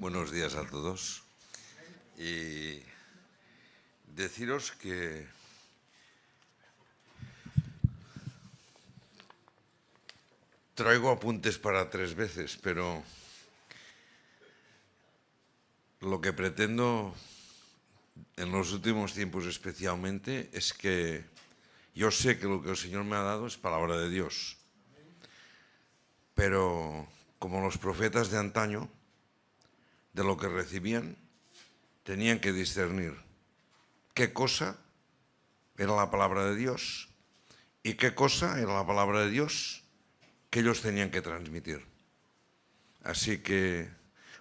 Buenos días a todos. Y deciros que traigo apuntes para 3 veces, pero lo que pretendo en los últimos tiempos especialmente es que yo sé que lo que el Señor me ha dado es palabra de Dios, pero como los profetas de antaño, de lo que recibían, tenían que discernir qué cosa era la palabra de Dios y qué cosa era la palabra de Dios que ellos tenían que transmitir. Así que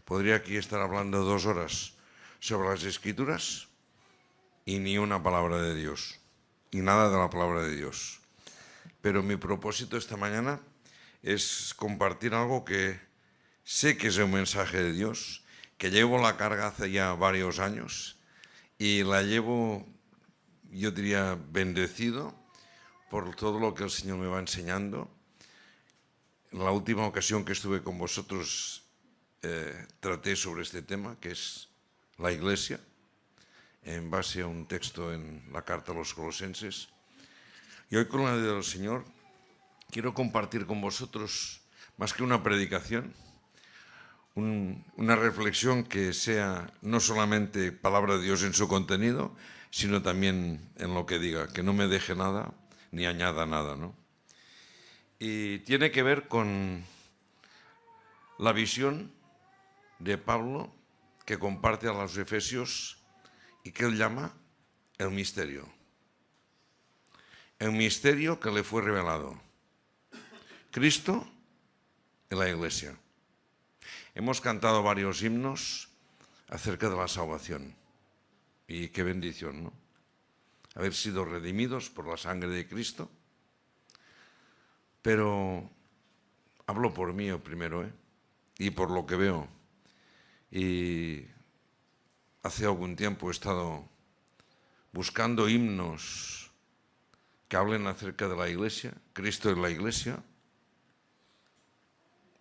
podría aquí estar hablando 2 horas sobre las Escrituras y ni una palabra de Dios, y nada de la palabra de Dios. Pero mi propósito esta mañana es compartir algo que sé que es un mensaje de Dios, que llevo la carga hace ya varios años y la llevo, yo diría, bendecido por todo lo que el Señor me va enseñando. La última ocasión que estuve con vosotros traté sobre este tema, que es la Iglesia, en base a un texto en la carta a los Colosenses. Y hoy, con la ayuda del Señor, quiero compartir con vosotros, más que una predicación, una reflexión que sea no solamente palabra de Dios en su contenido, sino también en lo que diga, que no me deje nada ni añada nada, ¿no? Y tiene que ver con la visión de Pablo que comparte a los Efesios y que él llama el misterio. El misterio que le fue revelado. Cristo en la Iglesia. Hemos cantado varios himnos acerca de la salvación. Y qué bendición, ¿no? Haber sido redimidos por la sangre de Cristo. Pero hablo por mí primero, y por lo que veo. Y hace algún tiempo he estado buscando himnos que hablen acerca de la Iglesia, Cristo en la Iglesia,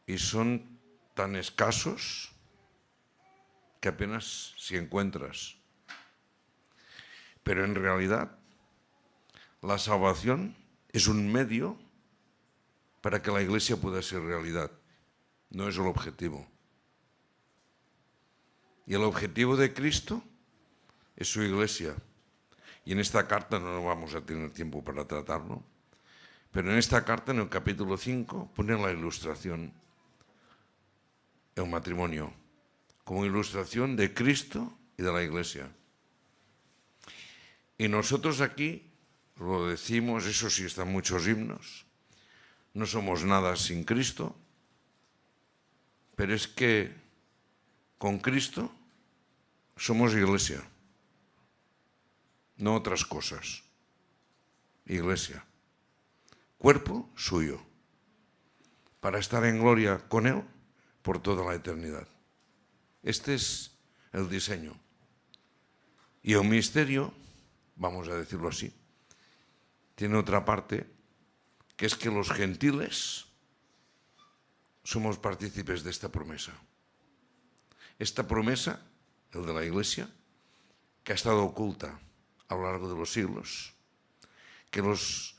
y son tan escasos que apenas si encuentras. Pero en realidad la salvación es un medio para que la Iglesia pueda ser realidad, no es el objetivo. Y el objetivo de Cristo es su Iglesia. Y en esta carta no vamos a tener tiempo para tratarlo, pero en esta carta, en el capítulo 5, pone la ilustración, el matrimonio, como ilustración de Cristo y de la Iglesia. Y nosotros aquí lo decimos, eso sí, están muchos himnos, no somos nada sin Cristo, pero es que con Cristo somos Iglesia, no otras cosas. Iglesia, cuerpo suyo, para estar en gloria con Él por toda la eternidad. Este es el diseño. Y el misterio, vamos a decirlo así, tiene otra parte, que es que los gentiles somos partícipes de esta promesa. Esta promesa, el de la Iglesia, que ha estado oculta a lo largo de los siglos, que los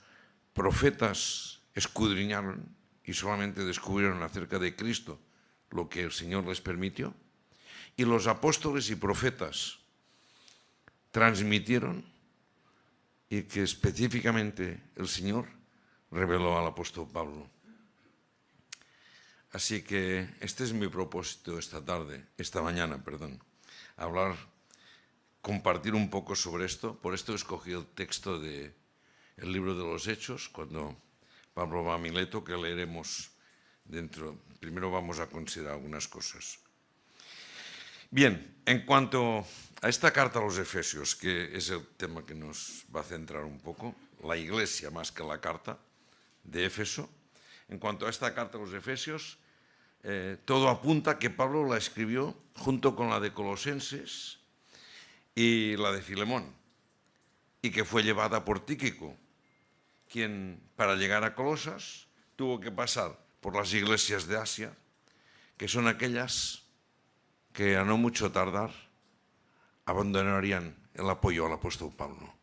profetas escudriñaron y solamente descubrieron acerca de Cristo lo que el Señor les permitió, y los apóstoles y profetas transmitieron y que específicamente el Señor reveló al apóstol Pablo. Así que este es mi propósito esta mañana, compartir un poco sobre esto. Por esto escogí el texto del libro de los Hechos, cuando Pablo va a Mileto, que leeremos dentro. Primero vamos a considerar algunas cosas. Bien, en cuanto a esta carta a los Efesios, que es el tema que nos va a centrar un poco, la Iglesia más que la carta de Éfeso, en cuanto a esta carta a los Efesios, todo apunta que Pablo la escribió junto con la de Colosenses y la de Filemón, y que fue llevada por Tíquico, quien para llegar a Colosas tuvo que pasar por las iglesias de Asia, que son aquellas que a no mucho tardar abandonarían el apoyo al apóstol Pablo.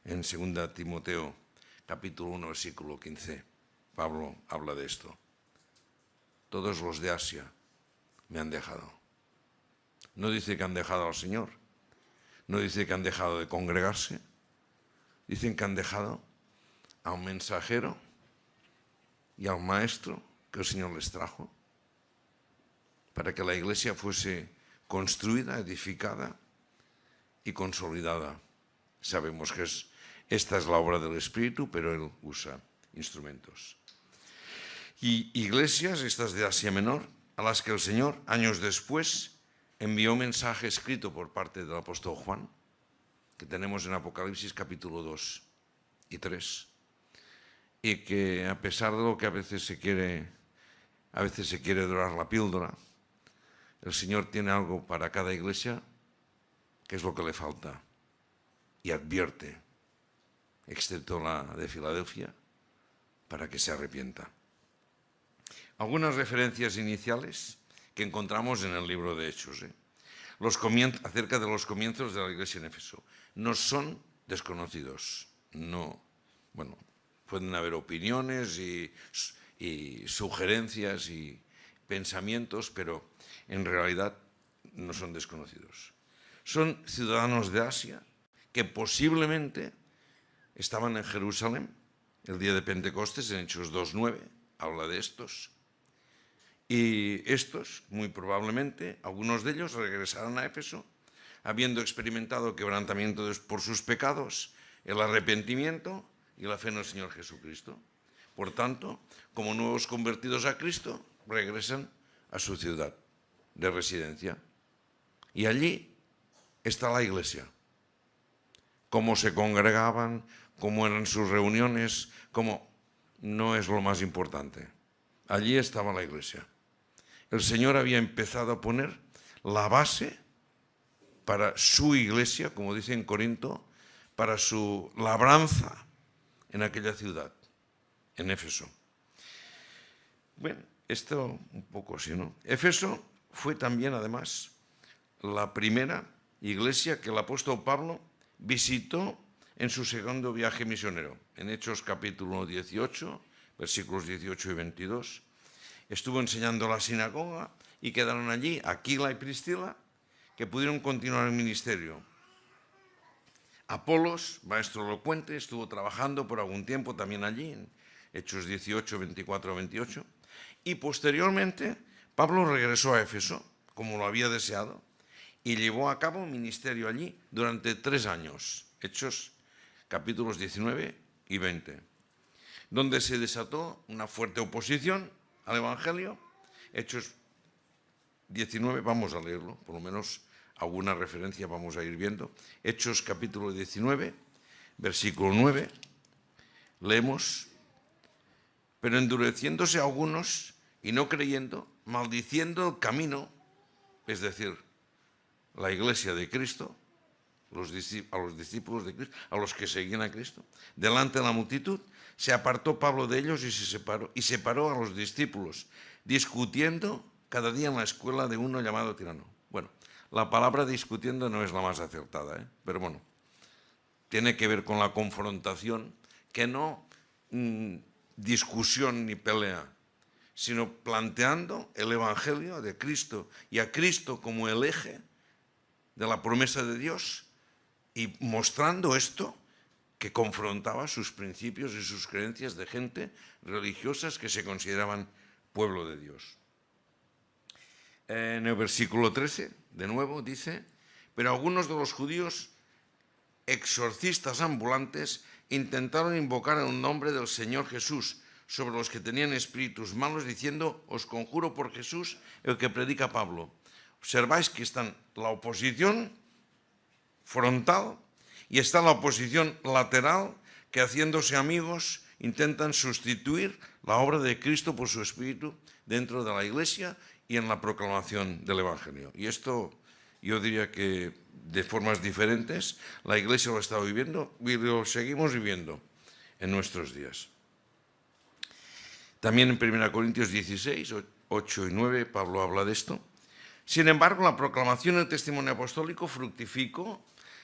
En 2 Timoteo, capítulo 1, versículo 15, Pablo habla de esto. Todos los de Asia me han dejado. No dice que han dejado al Señor, no dice que han dejado de congregarse, dicen que han dejado a un mensajero y a un maestro que el Señor les trajo para que la iglesia fuese construida, edificada y consolidada. Sabemos que esta es la obra del Espíritu, pero Él usa instrumentos. Y iglesias, estas de Asia Menor, a las que el Señor, años después, envió un mensaje escrito por parte del apóstol Juan, que tenemos en Apocalipsis capítulo 2 y 3, y que a pesar de lo que a veces se quiere dorar la píldora, el Señor tiene algo para cada iglesia, que es lo que le falta, y advierte, excepto la de Filadelfia, para que se arrepienta. Algunas referencias iniciales que encontramos en el libro de Hechos, acerca de los comienzos de la iglesia en Éfeso. No son desconocidos. No, bueno, pueden haber opiniones y sugerencias y pensamientos, pero en realidad no son desconocidos. Son ciudadanos de Asia que posiblemente estaban en Jerusalén el día de Pentecostes, en Hechos 2:9, habla de estos. Y estos, muy probablemente, algunos de ellos regresaron a Éfeso, habiendo experimentado quebrantamiento por sus pecados, el arrepentimiento y la fe en el Señor Jesucristo. Por tanto, como nuevos convertidos a Cristo, regresan a su ciudad de residencia. Y allí está la iglesia. Cómo se congregaban, cómo eran sus reuniones, no es lo más importante. Allí estaba la iglesia. El Señor había empezado a poner la base para su iglesia, como dice en Corinto, para su labranza en aquella ciudad, en Éfeso. Bueno, esto un poco así, ¿no? Éfeso fue también, además, la primera iglesia que el apóstol Pablo visitó en su segundo viaje misionero. En Hechos capítulo 18, versículos 18 y 22, estuvo enseñando la sinagoga y quedaron allí Aquila y Priscila, que pudieron continuar el ministerio. Apolos, maestro elocuente, estuvo trabajando por algún tiempo también allí, en Hechos 18, 24, 28. Y posteriormente, Pablo regresó a Éfeso, como lo había deseado, y llevó a cabo un ministerio allí durante 3 años. Hechos capítulos 19 y 20, donde se desató una fuerte oposición al Evangelio. Hechos 19, vamos a leerlo, por lo menos alguna referencia vamos a ir viendo. Hechos capítulo 19, versículo 9, leemos: pero endureciéndose algunos y no creyendo, maldiciendo el camino, es decir, la iglesia de Cristo, a los discípulos de Cristo, a los que seguían a Cristo, delante de la multitud, se apartó Pablo de ellos y separó a los discípulos, discutiendo cada día en la escuela de uno llamado Tirano. Bueno, la palabra discutiendo no es la más acertada, pero bueno, tiene que ver con la confrontación, que no discusión ni pelea, sino planteando el Evangelio de Cristo y a Cristo como el eje de la promesa de Dios y mostrando esto que confrontaba sus principios y sus creencias de gente religiosas que se consideraban pueblo de Dios. En el versículo 13, de nuevo, dice: pero algunos de los judíos, exorcistas ambulantes, intentaron invocar el nombre del Señor Jesús sobre los que tenían espíritus malos, diciendo: os conjuro por Jesús, el que predica Pablo. Observáis que está la oposición frontal y está la oposición lateral, que haciéndose amigos intentan sustituir la obra de Cristo por su Espíritu dentro de la iglesia y en la proclamación del Evangelio. Y esto yo diría que de formas diferentes la iglesia lo está viviendo y lo seguimos viviendo en nuestros días. También en 1 Corintios 16, 8 y 9, Pablo habla de esto. Sin embargo, la proclamación del testimonio apostólico fructificó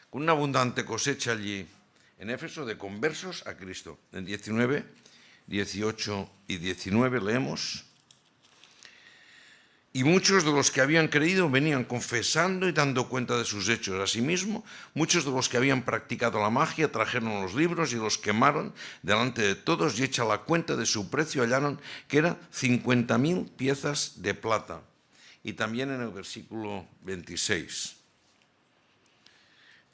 con una abundante cosecha allí en Éfeso de conversos a Cristo. En 19, 18 y 19 leemos: y muchos de los que habían creído venían confesando y dando cuenta de sus hechos. Asimismo, muchos de los que habían practicado la magia trajeron los libros y los quemaron delante de todos, y hecha la cuenta de su precio hallaron que eran 50.000 piezas de plata. Y también en el versículo 26.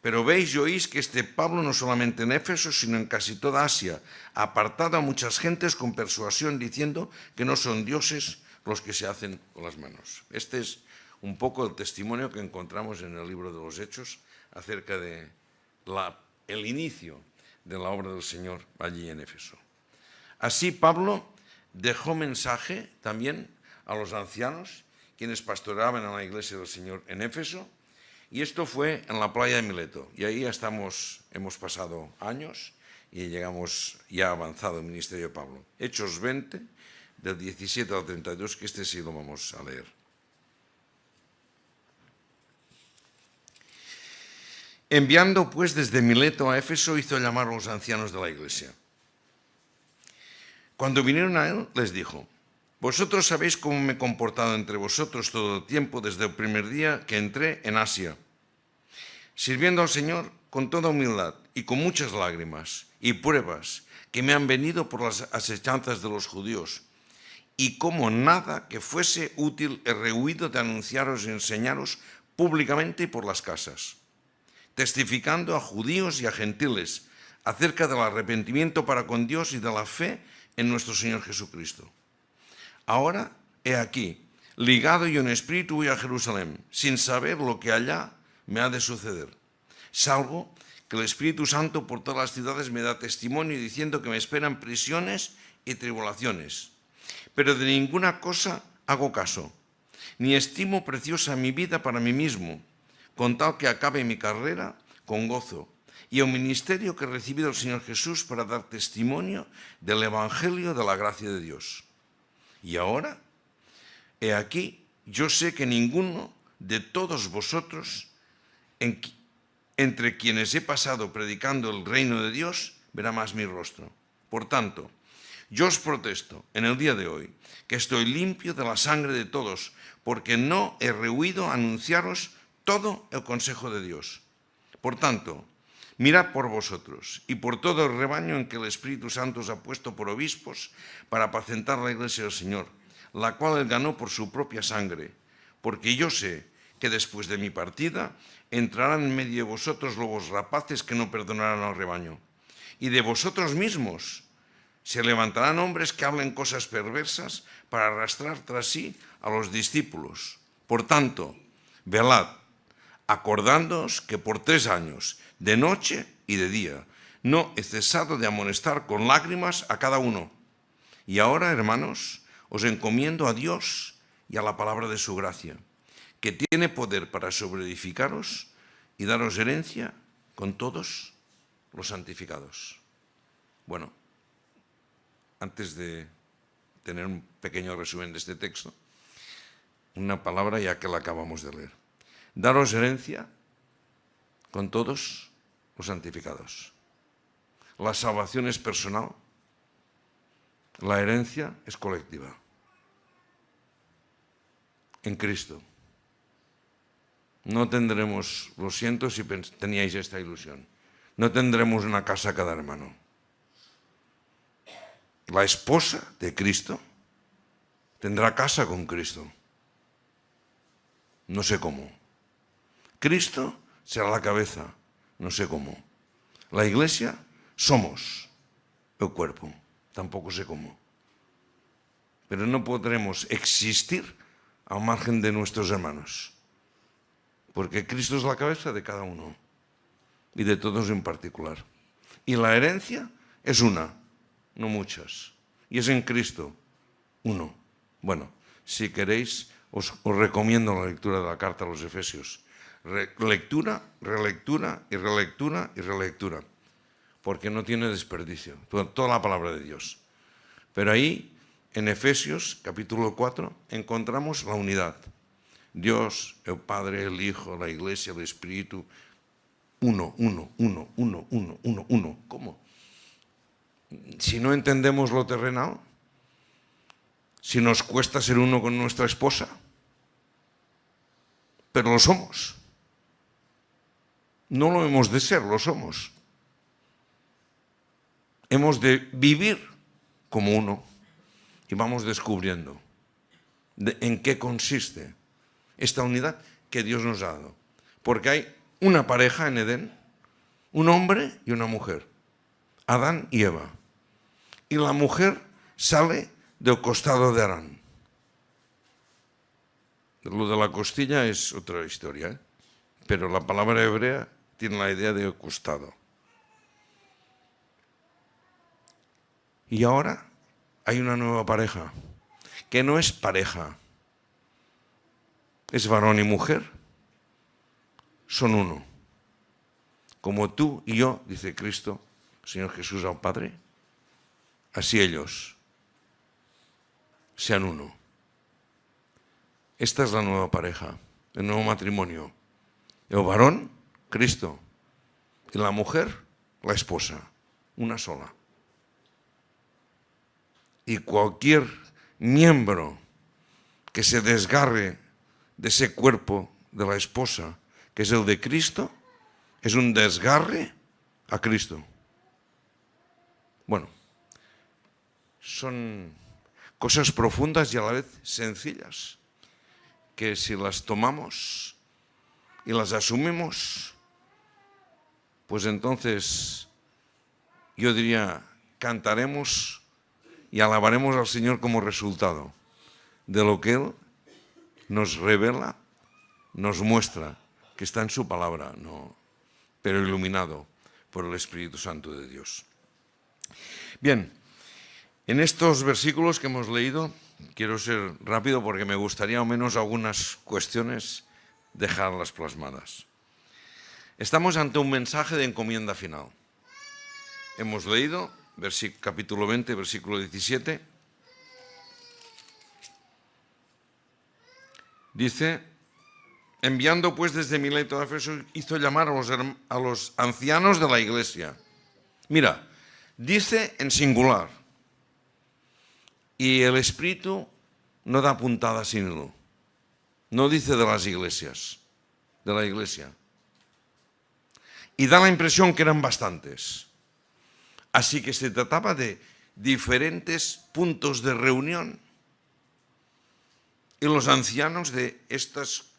Pero veis y oís que este Pablo no solamente en Éfeso, sino en casi toda Asia, ha apartado a muchas gentes con persuasión, diciendo que no son dioses los que se hacen con las manos. Este es un poco el testimonio que encontramos en el libro de los Hechos acerca de el inicio de la obra del Señor allí en Éfeso. Así Pablo dejó mensaje también a los ancianos, quienes pastoreaban en la iglesia del Señor en Éfeso, y esto fue en la playa de Mileto. Y ahí hemos pasado años y llegamos ya avanzado el ministerio de Pablo. Hechos 20, del 17 al 32, que este sí lo vamos a leer. Enviando pues desde Mileto a Éfeso, hizo llamar a los ancianos de la iglesia. Cuando vinieron a él, les dijo: vosotros sabéis cómo me he comportado entre vosotros todo el tiempo desde el primer día que entré en Asia, sirviendo al Señor con toda humildad y con muchas lágrimas y pruebas que me han venido por las asechanzas de los judíos, y como nada que fuese útil he rehuido de anunciaros y enseñaros públicamente y por las casas, testificando a judíos y a gentiles acerca del arrepentimiento para con Dios y de la fe en nuestro Señor Jesucristo. Ahora, he aquí, ligado yo en espíritu voy a Jerusalén, sin saber lo que allá me ha de suceder, salvo que el Espíritu Santo por todas las ciudades me da testimonio diciendo que me esperan prisiones y tribulaciones. Pero de ninguna cosa hago caso, ni estimo preciosa mi vida para mí mismo, con tal que acabe mi carrera con gozo, y el ministerio que he recibido del Señor Jesús para dar testimonio del Evangelio de la gracia de Dios. Y ahora, he aquí, yo sé que ninguno de todos vosotros, entre quienes he pasado predicando el reino de Dios, verá más mi rostro. Por tanto, yo os protesto en el día de hoy que estoy limpio de la sangre de todos, porque no he rehuido anunciaros todo el consejo de Dios. Por tanto, mirad por vosotros y por todo el rebaño en que el Espíritu Santo os ha puesto por obispos para apacentar la iglesia del Señor, la cual él ganó por su propia sangre, porque yo sé que después de mi partida entrarán en medio de vosotros lobos rapaces que no perdonarán al rebaño, y de vosotros mismos se levantarán hombres que hablen cosas perversas para arrastrar tras sí a los discípulos. Por tanto, velad, acordándoos que por 3 años, de noche y de día, no he cesado de amonestar con lágrimas a cada uno. Y ahora, hermanos, os encomiendo a Dios y a la palabra de su gracia, que tiene poder para sobreedificaros y daros herencia con todos los santificados. Bueno, antes de tener un pequeño resumen de este texto, una palabra ya que la acabamos de leer. Daros herencia con todos los santificados. La salvación es personal, la herencia es colectiva. En Cristo. No tendremos, lo siento si teníais esta ilusión, no tendremos una casa cada hermano. La esposa de Cristo tendrá casa con Cristo. No sé cómo. Cristo será la cabeza, no sé cómo. La iglesia somos el cuerpo, tampoco sé cómo. Pero no podremos existir al margen de nuestros hermanos, porque Cristo es la cabeza de cada uno y de todos en particular. Y la herencia es una, no muchas, y es en Cristo uno. Bueno, si queréis, os recomiendo la lectura de la carta a los Efesios. Lectura, relectura y relectura y relectura, porque no tiene desperdicio, toda la palabra de Dios. Pero ahí, en Efesios, capítulo 4, encontramos la unidad Dios, el Padre, el Hijo, la Iglesia, el Espíritu, uno. ¿Cómo? Si no entendemos lo terrenal, si nos cuesta ser uno con nuestra esposa, pero lo somos. No lo hemos de ser, lo somos. Hemos de vivir como uno y vamos descubriendo en qué consiste esta unidad que Dios nos ha dado. Porque hay una pareja en Edén, un hombre y una mujer, Adán y Eva. Y la mujer sale del costado de Adán. Lo de la costilla es otra historia, ¿eh? Pero la palabra hebrea tiene la idea de costado. Y ahora hay una nueva pareja, que no es pareja, es varón y mujer, son uno. Como tú y yo, dice Cristo, Señor Jesús al Padre, así ellos sean uno. Esta es la nueva pareja, el nuevo matrimonio. El varón, Cristo, y la mujer, la esposa, una sola. Y cualquier miembro que se desgarre de ese cuerpo de la esposa, que es el de Cristo, es un desgarre a Cristo. Bueno, son cosas profundas y a la vez sencillas, que si las tomamos y las asumimos, pues entonces yo diría, cantaremos y alabaremos al Señor como resultado de lo que Él nos revela, nos muestra, que está en su palabra, no, pero iluminado por el Espíritu Santo de Dios. Bien, en estos versículos que hemos leído, quiero ser rápido porque me gustaría al menos algunas cuestiones dejarlas plasmadas. Estamos ante un mensaje de encomienda final. Hemos leído capítulo 20, versículo 17. Dice, enviando pues desde Mileto a Éfeso, hizo llamar a los ancianos de la iglesia. Mira, dice en singular. Y el Espíritu no da puntada sin hilo. No dice de las iglesias, de la iglesia. Y da la impresión que eran bastantes. Así que se trataba de diferentes puntos de reunión. Y los ancianos de estas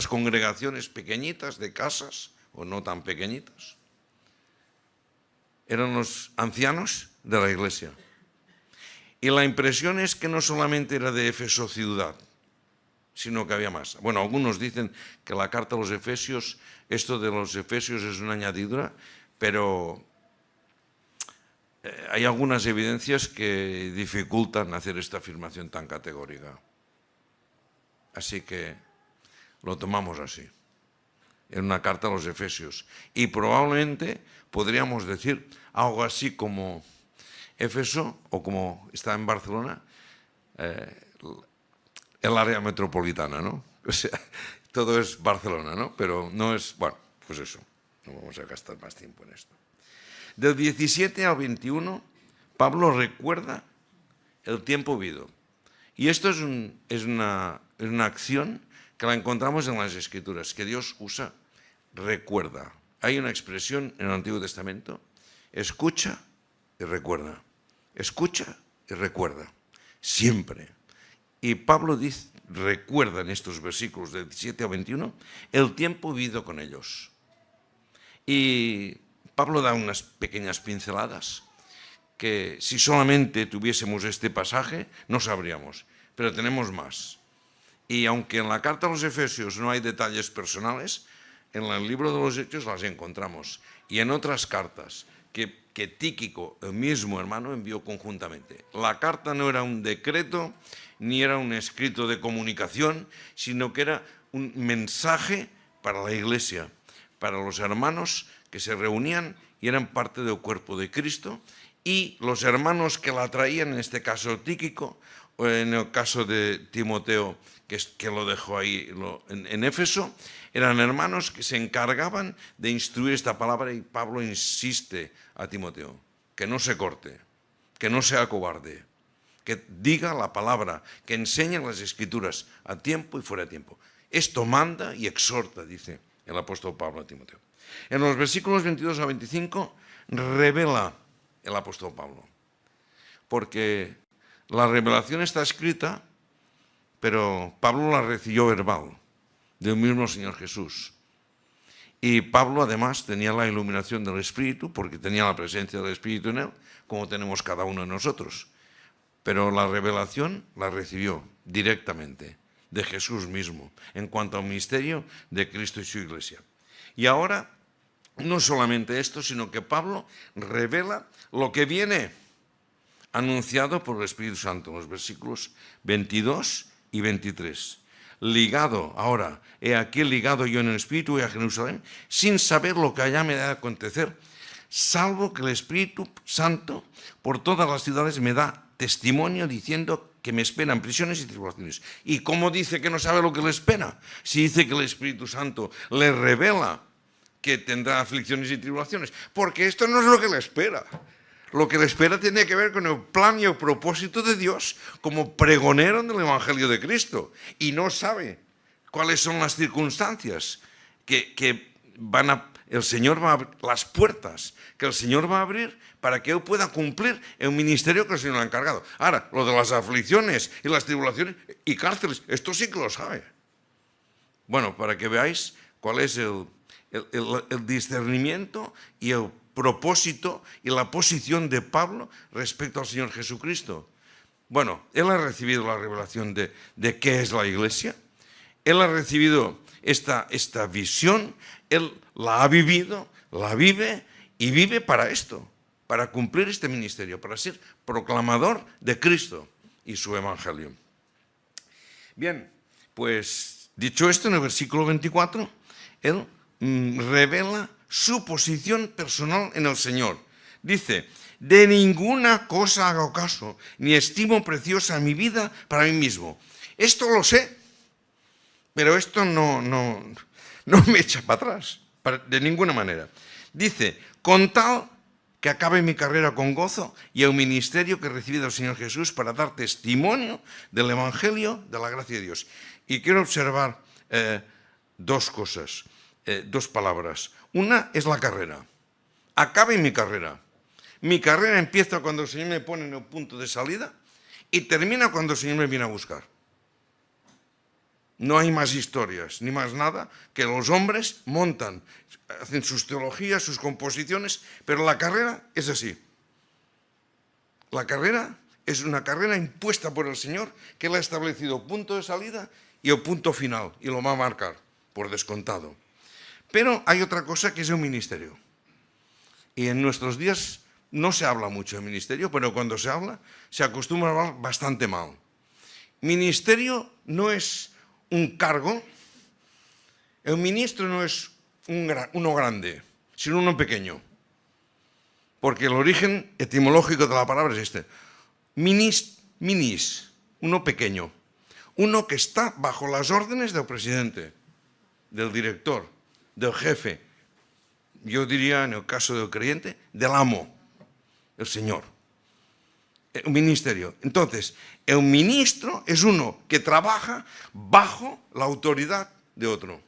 congregaciones pequeñitas de casas, o no tan pequeñitas, eran los ancianos de la iglesia. Y la impresión es que no solamente era de Éfeso ciudad, sino que había más. Bueno, algunos dicen que la carta a los Efesios, esto de los Efesios es una añadidura, pero hay algunas evidencias que dificultan hacer esta afirmación tan categórica. Así que lo tomamos así, en una carta a los Efesios. Y probablemente podríamos decir algo así como Éfeso, o como está en Barcelona, el área metropolitana, ¿no? O sea, todo es Barcelona, ¿no? Pero no es, bueno, pues eso, no vamos a gastar más tiempo en esto. Del 17 al 21, Pablo recuerda el tiempo vivido. Y esto es una acción que la encontramos en las Escrituras, que Dios usa, recuerda. Hay una expresión en el Antiguo Testamento, escucha y recuerda. Escucha y recuerda, siempre. Y Pablo dice, recuerda en estos versículos del 17 al 21 el tiempo vivido con ellos. Y Pablo da unas pequeñas pinceladas que si solamente tuviésemos este pasaje no sabríamos, pero tenemos más. Y aunque en la carta a los Efesios no hay detalles personales, en el libro de los Hechos las encontramos. Y en otras cartas que Tíquico, el mismo hermano, envió conjuntamente. La carta no era un decreto, ni era un escrito de comunicación, sino que era un mensaje para la iglesia, para los hermanos que se reunían y eran parte del cuerpo de Cristo, y los hermanos que la traían, en este caso Tíquico, en el caso de Timoteo, que lo dejó ahí en Éfeso, eran hermanos que se encargaban de instruir esta palabra, y Pablo insiste a Timoteo que no se corte, que no sea cobarde, que diga la palabra, que enseñe las Escrituras a tiempo y fuera de tiempo. Esto manda y exhorta, dice el apóstol Pablo a Timoteo. En los versículos 22 a 25 revela el apóstol Pablo, porque la revelación está escrita, pero Pablo la recibió verbal del mismo Señor Jesús. Y Pablo además tenía la iluminación del Espíritu, porque tenía la presencia del Espíritu en él, como tenemos cada uno de nosotros. Pero la revelación la recibió directamente de Jesús mismo, en cuanto al ministerio de Cristo y su iglesia. Y ahora, no solamente esto, sino que Pablo revela lo que viene anunciado por el Espíritu Santo en los versículos 22 y 23. Ligado, ahora, he aquí ligado yo en el Espíritu y a Jerusalén, sin saber lo que allá me ha de acontecer, salvo que el Espíritu Santo por todas las ciudades me da testimonio diciendo que me esperan prisiones y tribulaciones. ¿Y cómo dice que no sabe lo que le espera? Si dice que el Espíritu Santo le revela que tendrá aflicciones y tribulaciones, porque esto no es lo que le espera. Lo que le espera tiene que ver con el plan y el propósito de Dios como pregonero del Evangelio de Cristo. Y no sabe cuáles son las circunstancias que el Señor va a abrir, las puertas que el Señor va a abrir para que él pueda cumplir el ministerio que el Señor le ha encargado. Ahora, lo de las aflicciones y las tribulaciones y cárceles, esto sí que lo sabe. Bueno, para que veáis cuál es el discernimiento y el propósito y la posición de Pablo respecto al Señor Jesucristo. Bueno, él ha recibido la revelación de qué es la iglesia, él ha recibido esta visión, él la ha vivido, la vive y vive para esto, para cumplir este ministerio, para ser proclamador de Cristo y su evangelio. Bien, pues dicho esto, en el versículo 24, él revela su posición personal en el Señor. Dice: de ninguna cosa hago caso, ni estimo preciosa mi vida para mí mismo. Esto lo sé, pero esto no me echa para atrás, de ninguna manera. Dice: con tal que acabe mi carrera con gozo y el ministerio que he recibido del Señor Jesús para dar testimonio del Evangelio de la gracia de Dios. Y quiero observar dos cosas, dos palabras. Una es la carrera. Acabe mi carrera. Mi carrera empieza cuando el Señor me pone en el punto de salida y termina cuando el Señor me viene a buscar. No hay más historias, ni más nada, que los hombres montan, hacen sus teologías, sus composiciones, pero la carrera es así. La carrera es una carrera impuesta por el Señor, que Él ha establecido punto de salida y el punto final, y lo va a marcar, por descontado. Pero hay otra cosa que es el ministerio. Y en nuestros días no se habla mucho de ministerio, pero cuando se habla, se acostumbra a hablar bastante mal. Ministerio no es un cargo, el ministro no es uno grande, sino uno pequeño. Porque el origen etimológico de la palabra es este. Minis, uno pequeño. Uno que está bajo las órdenes del presidente, del director, del jefe. Yo diría, en el caso del creyente, del amo, el Señor. Un ministerio. Entonces, el ministro es uno que trabaja bajo la autoridad de otro.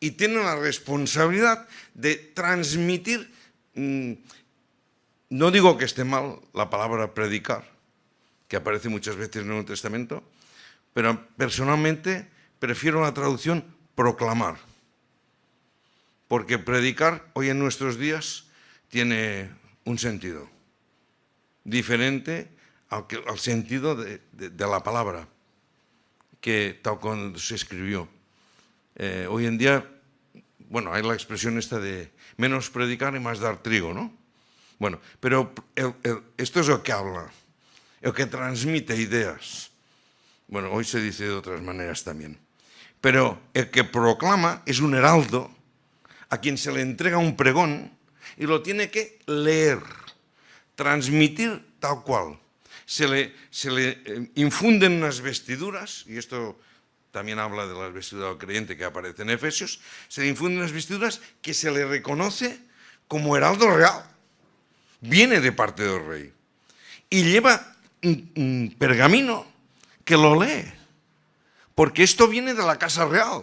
Y tiene la responsabilidad de transmitir, no digo que esté mal la palabra predicar, que aparece muchas veces en el Nuevo Testamento, pero personalmente prefiero la traducción proclamar. Porque predicar hoy en nuestros días tiene un sentido diferente al sentido de la palabra, que tal como se escribió. Hoy en día, bueno, hay la expresión esta de menos predicar y más dar trigo, ¿no? Bueno, pero esto es lo que habla, el que transmite ideas. Bueno, hoy se dice de otras maneras también. Pero el que proclama es un heraldo a quien se le entrega un pregón y lo tiene que leer, transmitir tal cual. se le infunden unas vestiduras, y esto también habla de las vestiduras del creyente que aparece en Efesios, se le infunden unas vestiduras que se le reconoce como heraldo real. Viene de parte del rey. Y lleva un pergamino que lo lee. Porque esto viene de la casa real.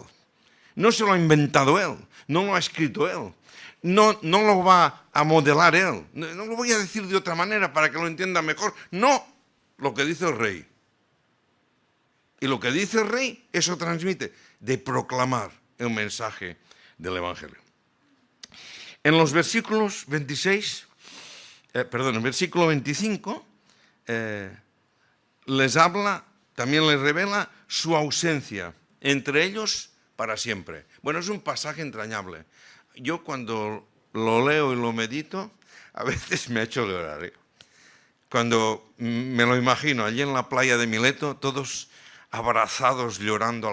No se lo ha inventado él, no lo ha escrito él. No lo va a modelar él. No lo voy a decir de otra manera para que lo entienda mejor. No, lo que dice el rey. Y lo que dice el rey, eso transmite, de proclamar el mensaje del Evangelio. En los versículos 26, en versículo 25, les habla, también les revela su ausencia, entre ellos para siempre. Bueno, es un pasaje entrañable. Yo cuando lo leo y lo medito, a veces me ha hecho llorar. Cuando me lo imagino allí en la playa de Mileto, todos abrazados llorando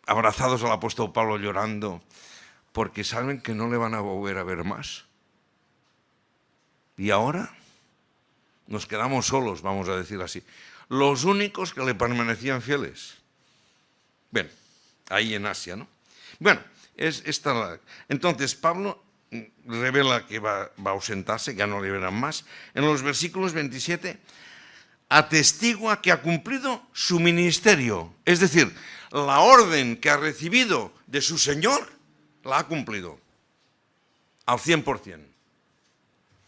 abrazados al apóstol Pablo llorando, porque saben que no le van a volver a ver más. Y ahora nos quedamos solos, vamos a decir así. Los únicos que le permanecían fieles. Bien, ahí en Asia, ¿no? Bueno, entonces Pablo revela que va a ausentarse, ya no le verán más. En los versículos 27, atestigua que ha cumplido su ministerio. Es decir, la orden que ha recibido de su Señor, la ha cumplido al 100%.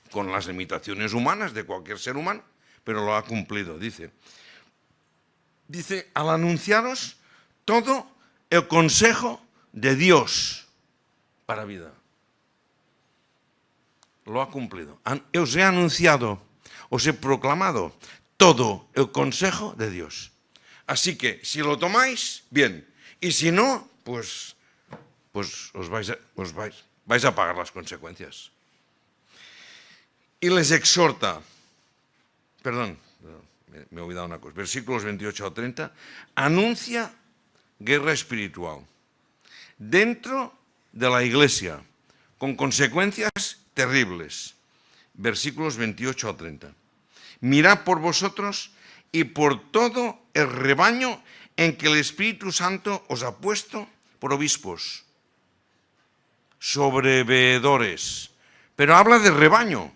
Con las limitaciones humanas de cualquier ser humano, pero lo ha cumplido, dice. Dice, al anunciaros todo el consejo de Dios para vida. Lo ha cumplido. Os he anunciado, os he proclamado todo el consejo de Dios. Así que, si lo tomáis, bien. Y si no, pues os vais a pagar las consecuencias. Y les exhorta, me he olvidado una cosa, versículos 28 a 30, anuncia guerra espiritual dentro de la iglesia, con consecuencias terribles. Versículos 28 a 30. Mirad por vosotros y por todo el rebaño en que el Espíritu Santo os ha puesto por obispos, sobreveedores. Pero habla de rebaño,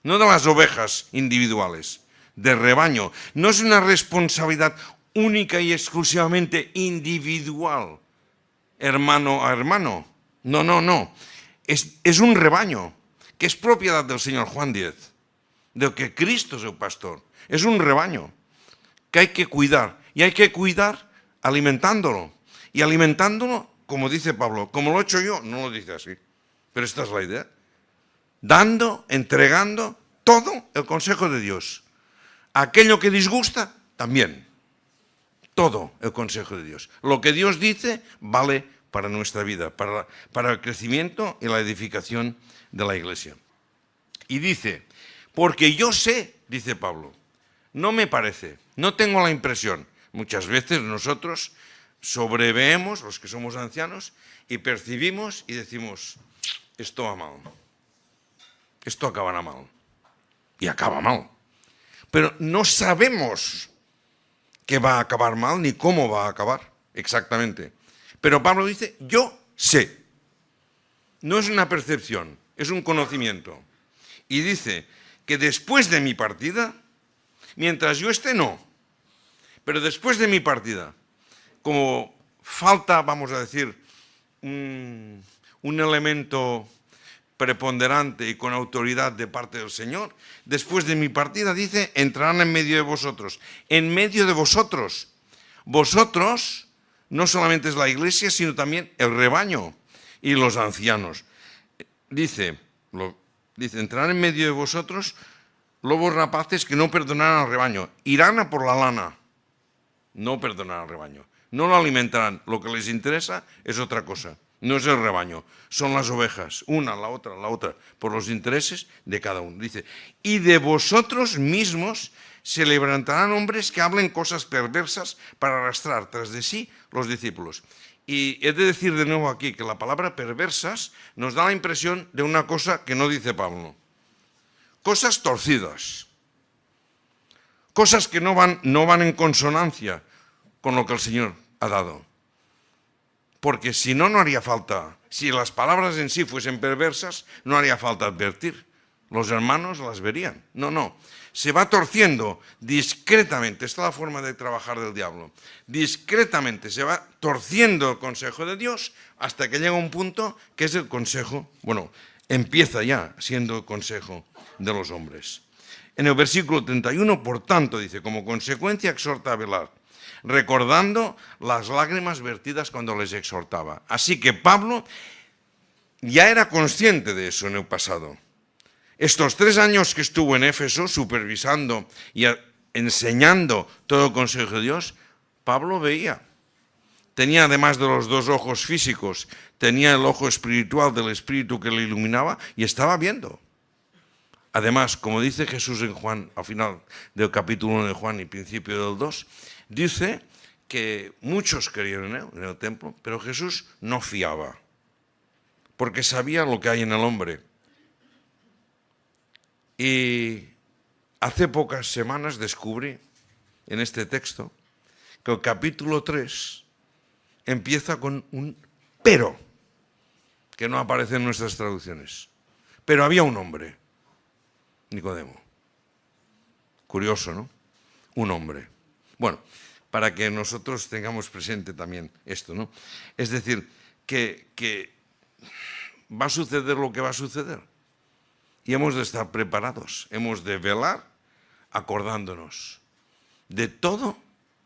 no de las ovejas individuales, de rebaño. No es una responsabilidad única y exclusivamente individual, hermano a hermano. No. Es un rebaño que es propiedad del Señor Juan 10, del que Cristo es el pastor. Es un rebaño que hay que cuidar, y hay que cuidar alimentándolo. Y alimentándolo, como dice Pablo, como lo he hecho yo, no lo dice así, pero esta es la idea. Dando, entregando todo el consejo de Dios. Aquello que disgusta, también. Todo el consejo de Dios. Lo que Dios dice vale para nuestra vida, para el crecimiento y la edificación de la iglesia. Y dice, porque yo sé, dice Pablo, no me parece, no tengo la impresión. Muchas veces nosotros sobreveemos, los que somos ancianos, y percibimos y decimos, esto va mal. Esto acabará mal. Y acaba mal. Pero no sabemos que va a acabar mal ni cómo va a acabar exactamente. Pero Pablo dice, yo sé. No es una percepción, es un conocimiento. Y dice que después de mi partida, mientras yo esté, no. Pero después de mi partida, como falta, vamos a decir, un elemento preponderante y con autoridad de parte del Señor, después de mi partida, dice, entrarán en medio de vosotros. En medio de vosotros. Vosotros no solamente es la iglesia, sino también el rebaño y los ancianos. Dice, entrarán en medio de vosotros lobos rapaces que no perdonarán al rebaño. Irán a por la lana. No perdonarán al rebaño. No lo alimentarán. Lo que les interesa es otra cosa. No es el rebaño, son las ovejas, una, la otra, por los intereses de cada uno. Dice, y de vosotros mismos se levantarán hombres que hablen cosas perversas para arrastrar tras de sí los discípulos. Y he de decir de nuevo aquí que la palabra perversas nos da la impresión de una cosa que no dice Pablo. Cosas torcidas. cosas que no van en consonancia con lo que el Señor ha dado. Porque si no, no haría falta, si las palabras en sí fuesen perversas, no haría falta advertir. Los hermanos las verían. No. Se va torciendo discretamente. Esta es la forma de trabajar del diablo. Discretamente se va torciendo el consejo de Dios hasta que llega un punto que es el consejo, empieza ya siendo el consejo de los hombres. En el versículo 31, por tanto, dice, como consecuencia exhorta a velar, recordando las lágrimas vertidas cuando les exhortaba. Así que Pablo ya era consciente de eso en el pasado. Estos 3 años que estuvo en Éfeso supervisando y enseñando todo el consejo de Dios, Pablo veía. Tenía, además de los 2 ojos físicos, tenía el ojo espiritual del Espíritu que le iluminaba y estaba viendo. Además, como dice Jesús en Juan, al final del capítulo 1 de Juan y principio del 2, dice que muchos creyeron en él, en el templo, pero Jesús no fiaba, porque sabía lo que hay en el hombre. Y hace pocas semanas descubrí en este texto que el capítulo 3 empieza con un pero, que no aparece en nuestras traducciones. Pero había un hombre, Nicodemo. Curioso, ¿no? Un hombre. Bueno, para que nosotros tengamos presente también esto, ¿no? Es decir, que va a suceder lo que va a suceder. Y hemos de estar preparados, hemos de velar acordándonos de todo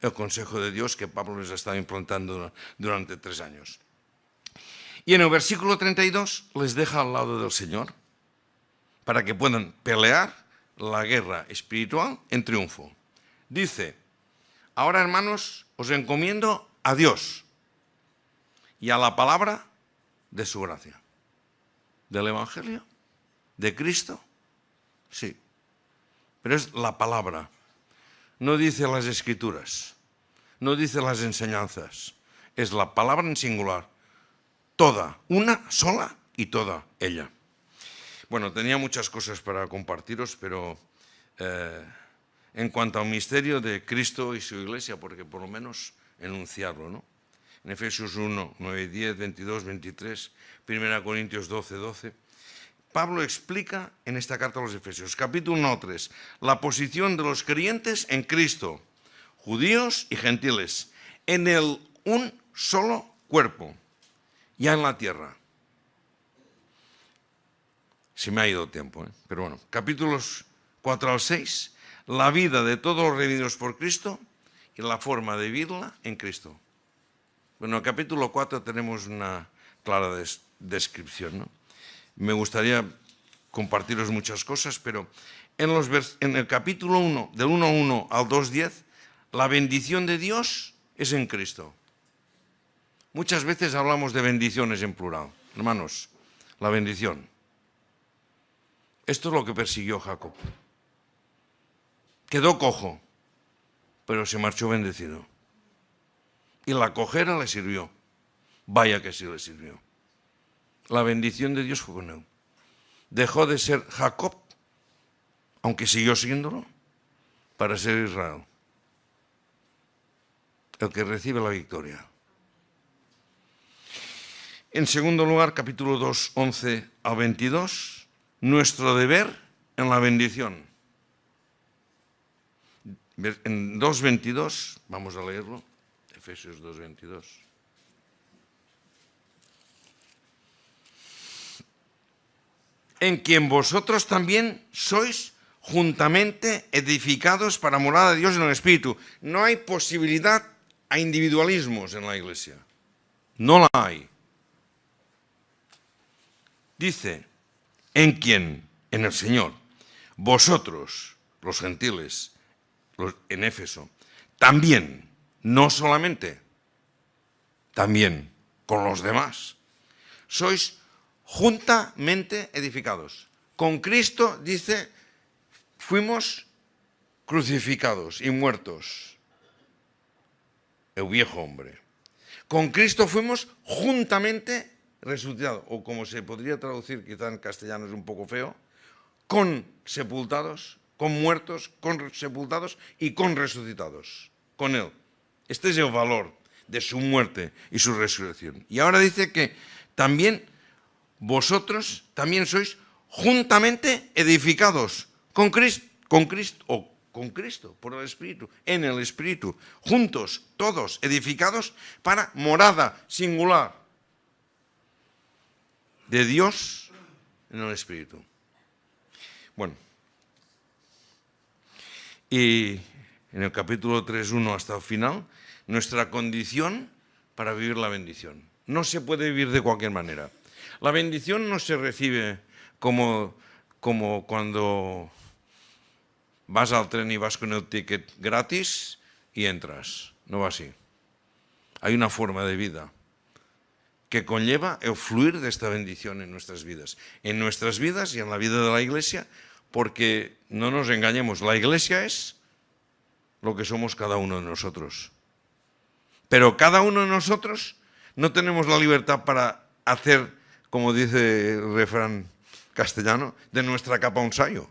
el consejo de Dios que Pablo les ha estado implantando durante 3 años. Y en el versículo 32 les deja al lado del Señor para que puedan pelear la guerra espiritual en triunfo. Dice, ahora hermanos, os encomiendo a Dios y a la palabra de su gracia. ¿Del Evangelio? ¿De Cristo? Sí. Pero es la palabra. No dice las escrituras. No dice las enseñanzas. Es la palabra en singular. Toda, una sola y toda ella. Bueno, tenía muchas cosas para compartiros, pero en cuanto al misterio de Cristo y su iglesia, porque por lo menos enunciarlo, ¿no? En Efesios 1, 9, 10, 22, 23, 1 Corintios 12, 12, Pablo explica en esta carta a los Efesios, capítulo 1, 3, la posición de los creyentes en Cristo, judíos y gentiles, en el un solo cuerpo, ya en la tierra. Se me ha ido tiempo, pero bueno, capítulos 4 al 6, la vida de todos los redimidos por Cristo y la forma de vivirla en Cristo. Bueno, en el capítulo 4 tenemos una clara descripción, ¿no? Me gustaría compartiros muchas cosas, pero en el capítulo 1, del 1.1 al 2.10, la bendición de Dios es en Cristo. Muchas veces hablamos de bendiciones en plural. Hermanos, la bendición. Esto es lo que persiguió Jacob. Quedó cojo, pero se marchó bendecido. Y la cojera le sirvió. Vaya que sí le sirvió. La bendición de Dios fue con él. Dejó de ser Jacob, aunque siguió siéndolo, para ser Israel. El que recibe la victoria. En segundo lugar, capítulo 2, 11 a 22, nuestro deber en la bendición. En 2.22, vamos a leerlo, Efesios 2.22. En quien vosotros también sois juntamente edificados para morada de Dios en el Espíritu. No hay posibilidad a individualismos en la iglesia. No la hay. Dice, en quien, en el Señor, vosotros, los gentiles, en Éfeso, también, no solamente, también con los demás, sois juntamente edificados. Con Cristo, dice, fuimos crucificados y muertos. El viejo hombre. Con Cristo fuimos juntamente resucitados, o como se podría traducir, quizá en castellano es un poco feo, con sepultados con muertos, con sepultados y con resucitados, con Él. Este es el valor de su muerte y su resurrección. Y ahora dice que también vosotros también sois juntamente edificados con Cristo, por el Espíritu, en el Espíritu, juntos, todos edificados para morada singular de Dios en el Espíritu. Bueno, y en el capítulo 3:1 hasta el final, nuestra condición para vivir la bendición. No se puede vivir de cualquier manera. La bendición no se recibe como cuando vas al tren y vas con el ticket gratis y entras. No va así. Hay una forma de vida que conlleva el fluir de esta bendición en nuestras vidas. En nuestras vidas y en la vida de la Iglesia, porque no nos engañemos, la Iglesia es lo que somos cada uno de nosotros. Pero cada uno de nosotros no tenemos la libertad para hacer, como dice el refrán castellano, de nuestra capa un sayo.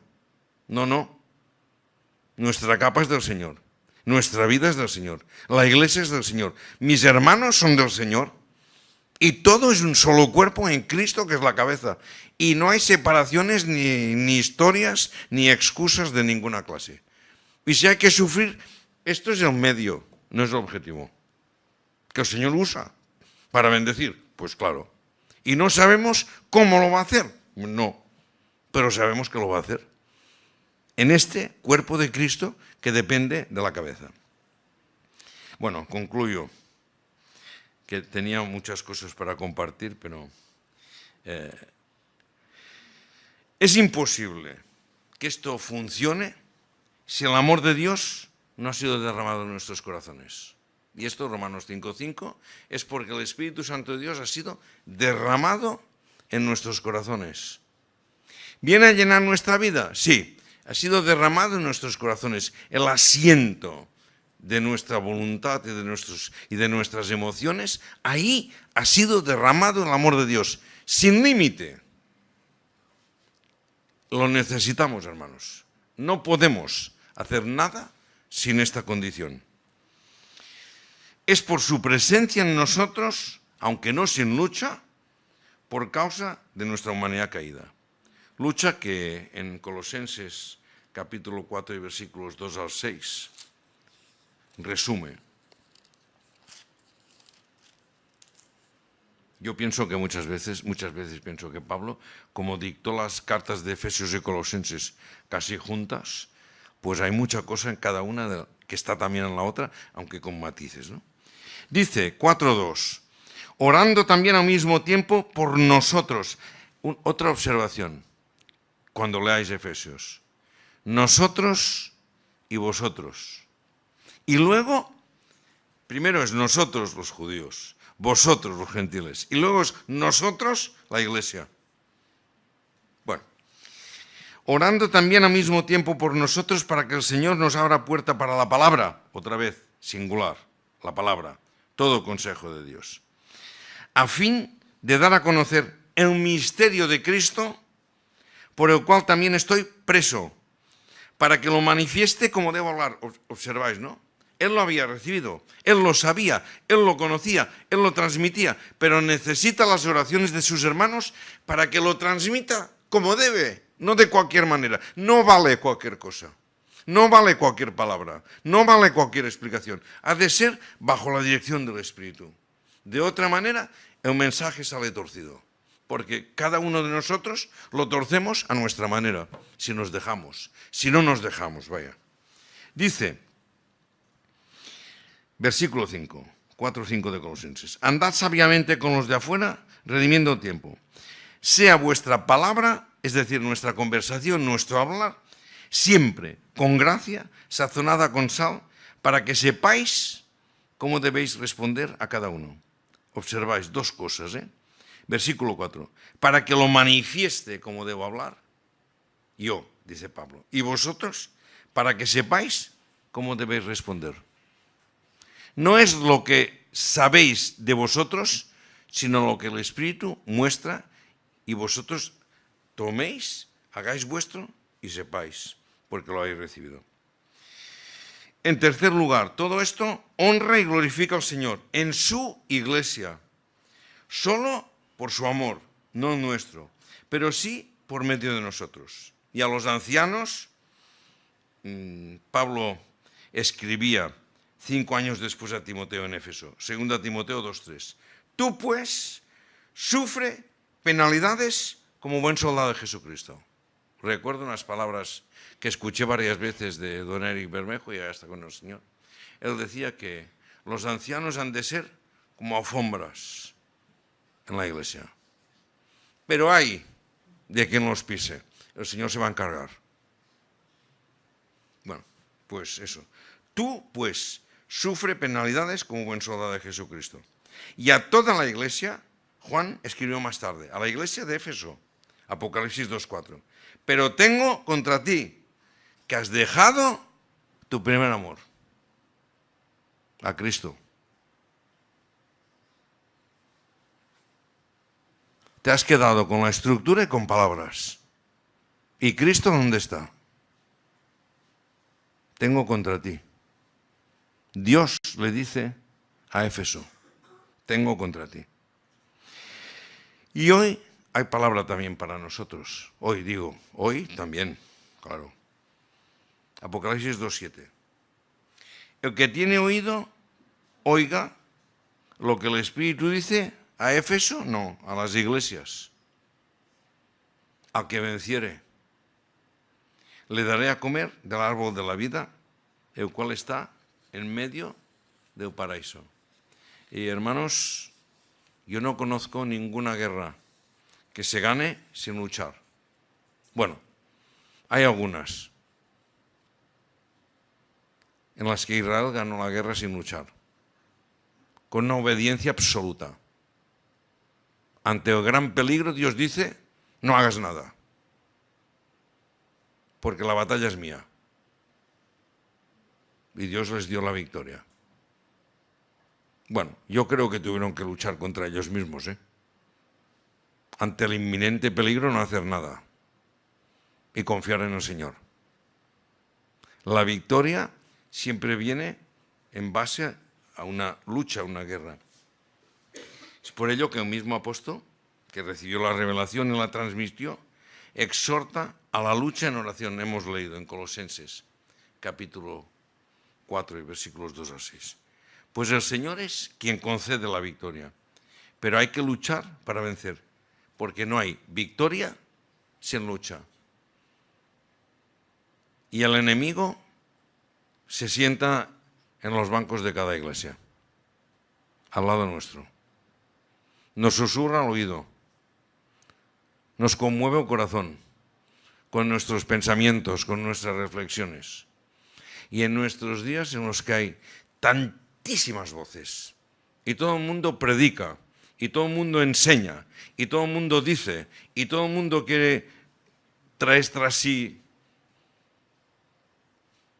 No. Nuestra capa es del Señor. Nuestra vida es del Señor. La Iglesia es del Señor. Mis hermanos son del Señor. Y todo es un solo cuerpo en Cristo, que es la cabeza. Y no hay separaciones, ni historias, ni excusas de ninguna clase. Y si hay que sufrir, esto es el medio, no es el objetivo. Que el Señor usa para bendecir, pues claro. Y no sabemos cómo lo va a hacer, no. Pero sabemos que lo va a hacer. En este cuerpo de Cristo que depende de la cabeza. Bueno, concluyo. Que tenía muchas cosas para compartir, pero es imposible que esto funcione si el amor de Dios no ha sido derramado en nuestros corazones. Y esto, Romanos 5:5, es porque el Espíritu Santo de Dios ha sido derramado en nuestros corazones. ¿Viene a llenar nuestra vida? Sí, ha sido derramado en nuestros corazones. El asiento de nuestra voluntad y de nuestras emociones, ahí ha sido derramado el amor de Dios, sin límite. Lo necesitamos, hermanos. No podemos hacer nada sin esta condición. Es por su presencia en nosotros, aunque no sin lucha, por causa de nuestra humanidad caída. Lucha que en Colosenses capítulo 4 y versículos 2 al 6 resume. Yo pienso que muchas veces pienso que Pablo, como dictó las cartas de Efesios y Colosenses casi juntas, pues hay mucha cosa en cada una que está también en la otra, aunque con matices, ¿no? Dice 4:2, orando también al mismo tiempo por nosotros. Otra observación, cuando leáis Efesios. Nosotros y vosotros. Y luego, primero es nosotros los judíos, vosotros los gentiles, y luego es nosotros la Iglesia. Bueno, orando también al mismo tiempo por nosotros para que el Señor nos abra puerta para la palabra, otra vez, singular, la palabra, todo consejo de Dios, a fin de dar a conocer el misterio de Cristo, por el cual también estoy preso, para que lo manifieste como debo hablar. Observáis, ¿no? Él lo había recibido, él lo sabía, él lo conocía, él lo transmitía, pero necesita las oraciones de sus hermanos para que lo transmita como debe, no de cualquier manera. No vale cualquier cosa, no vale cualquier palabra, no vale cualquier explicación. Ha de ser bajo la dirección del Espíritu. De otra manera, el mensaje sale torcido, porque cada uno de nosotros lo torcemos a nuestra manera, si nos dejamos, si no nos dejamos, vaya. Dice, versículo 5, 4:5 de Colosenses. Andad sabiamente con los de afuera, redimiendo el tiempo. Sea vuestra palabra, es decir, nuestra conversación, nuestro hablar, siempre con gracia, sazonada con sal, para que sepáis cómo debéis responder a cada uno. Observáis dos cosas, Versículo 4. Para que lo manifieste como debo hablar. Yo, dice Pablo. Y vosotros, para que sepáis cómo debéis responder. No es lo que sabéis de vosotros, sino lo que el Espíritu muestra y vosotros toméis, hagáis vuestro y sepáis. porque lo habéis recibido. En tercer lugar, todo esto honra y glorifica al Señor en su iglesia, solo por su amor, no nuestro, pero sí por medio de nosotros. Y a los ancianos, Pablo escribía 5 años después a Timoteo en Éfeso, 2 Timoteo 2:3. Tú pues sufre penalidades como buen soldado de Jesucristo. Recuerdo unas palabras que escuché varias veces de don Eric Bermejo y hasta con el Señor. Él decía que los ancianos han de ser como alfombras en la iglesia. Pero hay de quien los pise. El Señor se va a encargar. Bueno, pues eso. Tú, pues, sufre penalidades como buen soldado de Jesucristo. Y a toda la iglesia, Juan escribió más tarde, a la iglesia de Éfeso, Apocalipsis 2:4. Pero tengo contra ti que has dejado tu primer amor, a Cristo. Te has quedado con la estructura y con palabras. ¿Y Cristo dónde está? Tengo contra ti. Dios le dice a Éfeso, tengo contra ti. Y hoy hay palabra también para nosotros. Hoy también, claro. Apocalipsis 2:7. El que tiene oído, oiga lo que el Espíritu dice a Éfeso, no, a las iglesias. Al que venciere, le daré a comer del árbol de la vida, el cual está en medio del paraíso. Y hermanos, yo no conozco ninguna guerra que se gane sin luchar. Bueno, hay algunas en las que Israel ganó la guerra sin luchar, con una obediencia absoluta. Ante el gran peligro, Dios dice, no hagas nada, porque la batalla es mía. Y Dios les dio la victoria. Bueno, yo creo que tuvieron que luchar contra ellos mismos, ante el inminente peligro no hacer nada y confiar en el Señor. La victoria siempre viene en base a una lucha, a una guerra. Es por ello que el mismo apóstol, que recibió la revelación y la transmitió, exhorta a la lucha en oración. Hemos leído en Colosenses, capítulo 4 y versículos 2-6. Pues el Señor es quien concede la victoria, pero hay que luchar para vencer, porque no hay victoria sin lucha. Y el enemigo se sienta en los bancos de cada iglesia, al lado nuestro. Nos susurra al oído, nos conmueve el corazón con nuestros pensamientos, con nuestras reflexiones. Y en nuestros días en los que hay tantísimas voces y todo el mundo predica y todo el mundo enseña y todo el mundo dice y todo el mundo quiere traer tras sí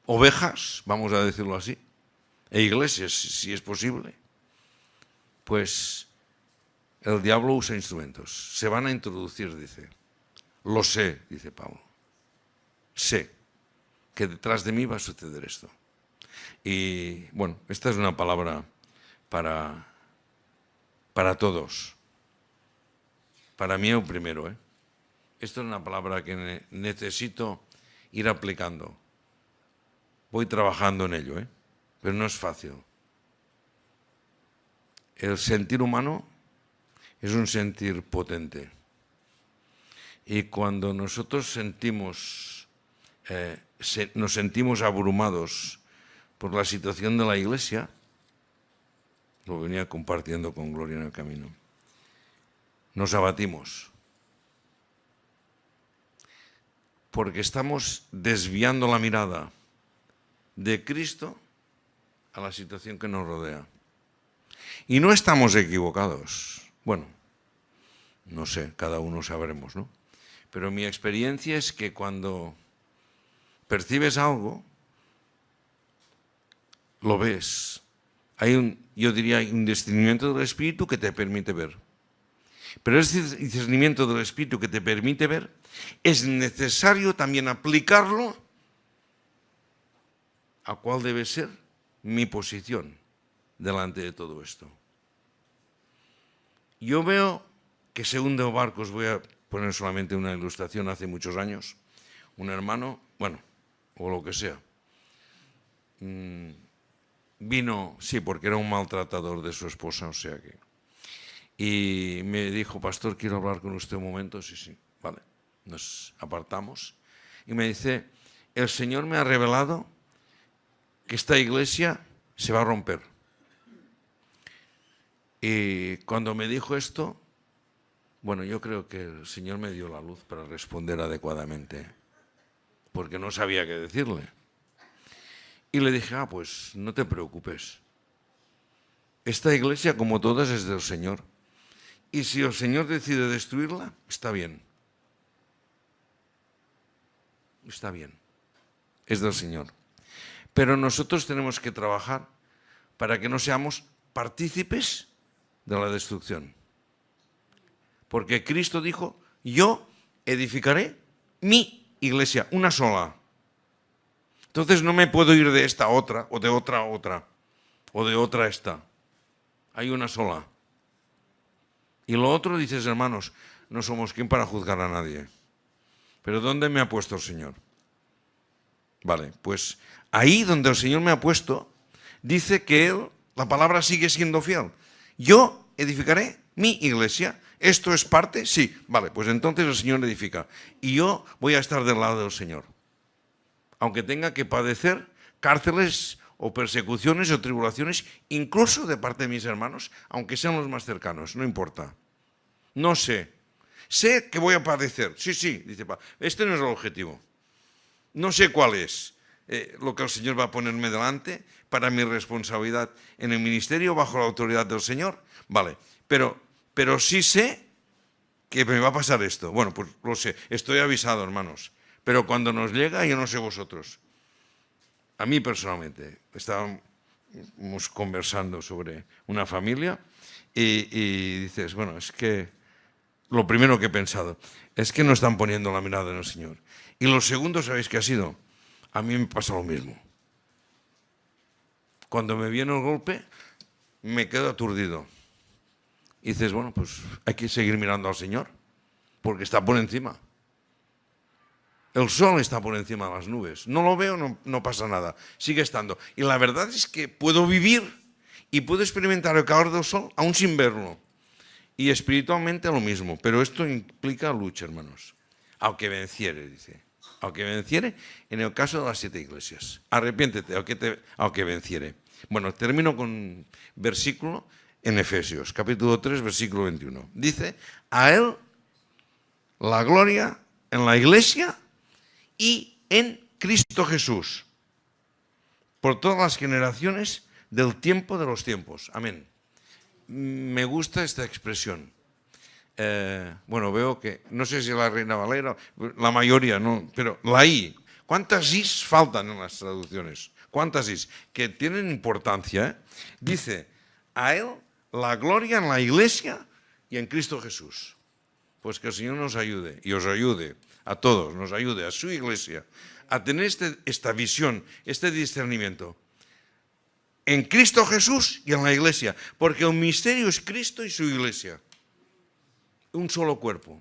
ovejas, vamos a decirlo así, e iglesias, si es posible, pues el diablo usa instrumentos. Se van a introducir, dice. Lo sé, dice Pablo. Sé que detrás de mí va a suceder esto. Y bueno, esta es una palabra para todos. Para mí el primero, Esto es una palabra que necesito ir aplicando. Voy trabajando en ello, pero no es fácil. El sentir humano es un sentir potente. Y cuando nosotros nos sentimos abrumados por la situación de la iglesia, lo venía compartiendo con Gloria en el camino, nos abatimos. Porque estamos desviando la mirada de Cristo a la situación que nos rodea. Y no estamos equivocados. Bueno, no sé, cada uno sabremos, ¿no? Pero mi experiencia es que cuando percibes algo, lo ves. Hay un discernimiento del Espíritu que te permite ver. Pero ese discernimiento del Espíritu que te permite ver, es necesario también aplicarlo a cuál debe ser mi posición delante de todo esto. Yo veo que se hunde barcos, voy a poner solamente una ilustración, hace muchos años, un hermano, bueno, o lo que sea, vino, sí, porque era un maltratador de su esposa, o sea que... Y me dijo, pastor, quiero hablar con usted un momento. Sí, sí, vale. Nos apartamos. Y me dice, el Señor me ha revelado que esta iglesia se va a romper. Y cuando me dijo esto, bueno, yo creo que el Señor me dio la luz para responder adecuadamente, porque no sabía qué decirle. Y le dije, pues no te preocupes. Esta iglesia, como todas, es del Señor. Y si el Señor decide destruirla, está bien. Está bien. Es del Señor. Pero nosotros tenemos que trabajar para que no seamos partícipes de la destrucción. Porque Cristo dijo, yo edificaré mi iglesia, una sola. Entonces no me puedo ir de esta a otra, o de otra a otra, o de otra a esta. Hay una sola. Y lo otro, dices, hermanos, no somos quien para juzgar a nadie. Pero ¿dónde me ha puesto el Señor? Vale, pues ahí donde el Señor me ha puesto, dice que Él, la palabra sigue siendo fiel. Yo edificaré mi iglesia. ¿Esto es parte? Sí. Vale, pues entonces el Señor edifica. Y yo voy a estar del lado del Señor. Aunque tenga que padecer cárceles o persecuciones o tribulaciones, incluso de parte de mis hermanos, aunque sean los más cercanos, no importa. No sé. Sé que voy a padecer. Sí, sí, dice Pablo. Este no es el objetivo. No sé cuál es lo que el Señor va a ponerme delante para mi responsabilidad en el ministerio bajo la autoridad del Señor. Vale, pero sí sé que me va a pasar esto. Bueno, pues lo sé. Estoy avisado, hermanos. Pero cuando nos llega, yo no sé vosotros. A mí personalmente, estábamos conversando sobre una familia y dices, bueno, es que lo primero que he pensado es que no están poniendo la mirada en el Señor. Y lo segundo, ¿sabéis qué ha sido? A mí me pasa lo mismo. Cuando me viene el golpe, me quedo aturdido. Y dices, bueno, pues hay que seguir mirando al Señor, porque está por encima. El sol está por encima de las nubes. No lo veo, no pasa nada. Sigue estando. Y la verdad es que puedo vivir y puedo experimentar el calor del sol aún sin verlo. Y espiritualmente lo mismo. Pero esto implica lucha, hermanos. Aunque venciere, dice. Aunque venciere, en el caso de las 7 iglesias. Arrepiéntete, aunque venciere. Bueno, termino con un versículo en Efesios, capítulo 3, versículo 21. Dice, a Él la gloria en la iglesia y en Cristo Jesús, por todas las generaciones del tiempo de los tiempos. Amén. Me gusta esta expresión. Bueno, veo que, no sé si la Reina Valera, la mayoría, no, pero la I. ¿Cuántas Is faltan en las traducciones? ¿Cuántas Is? Que tienen importancia, ¿eh? Dice, a Él la gloria en la iglesia y en Cristo Jesús. Pues que el Señor nos ayude y os ayude a todos, nos ayude a su iglesia a tener esta visión, este discernimiento en Cristo Jesús y en la iglesia, porque el misterio es Cristo y su iglesia, un solo cuerpo.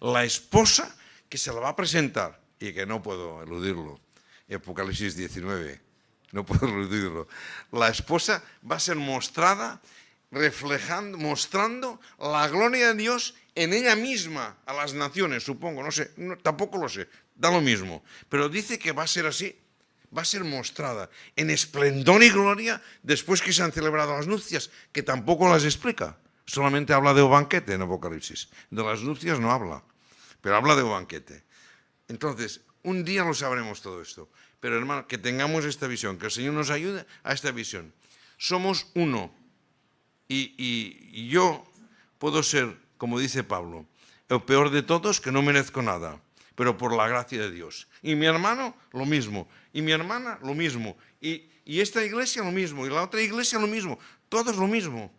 La esposa que se la va a presentar y que no puedo eludirlo, Apocalipsis 19, no puedo eludirlo. La esposa va a ser mostrada, reflejando, mostrando la gloria de Dios en ella misma a las naciones, supongo, no sé, tampoco lo sé, da lo mismo. Pero dice que va a ser así, va a ser mostrada en esplendor y gloria después que se han celebrado las nupcias, que tampoco las explica. Solamente habla de un banquete en Apocalipsis. De las nupcias no habla, pero habla de un banquete. Entonces, un día lo sabremos todo esto. Pero hermano, que tengamos esta visión, que el Señor nos ayude a esta visión. Somos uno. Y yo puedo ser, como dice Pablo, el peor de todos, que no merezco nada, pero por la gracia de Dios. Y mi hermano, lo mismo. Y mi hermana, lo mismo. Y esta iglesia, lo mismo. Y la otra iglesia, lo mismo. Todos lo mismo.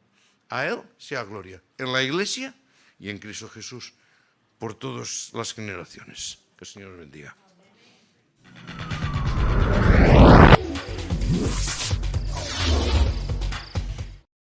A Él sea gloria. En la iglesia y en Cristo Jesús, por todas las generaciones. Que el Señor bendiga.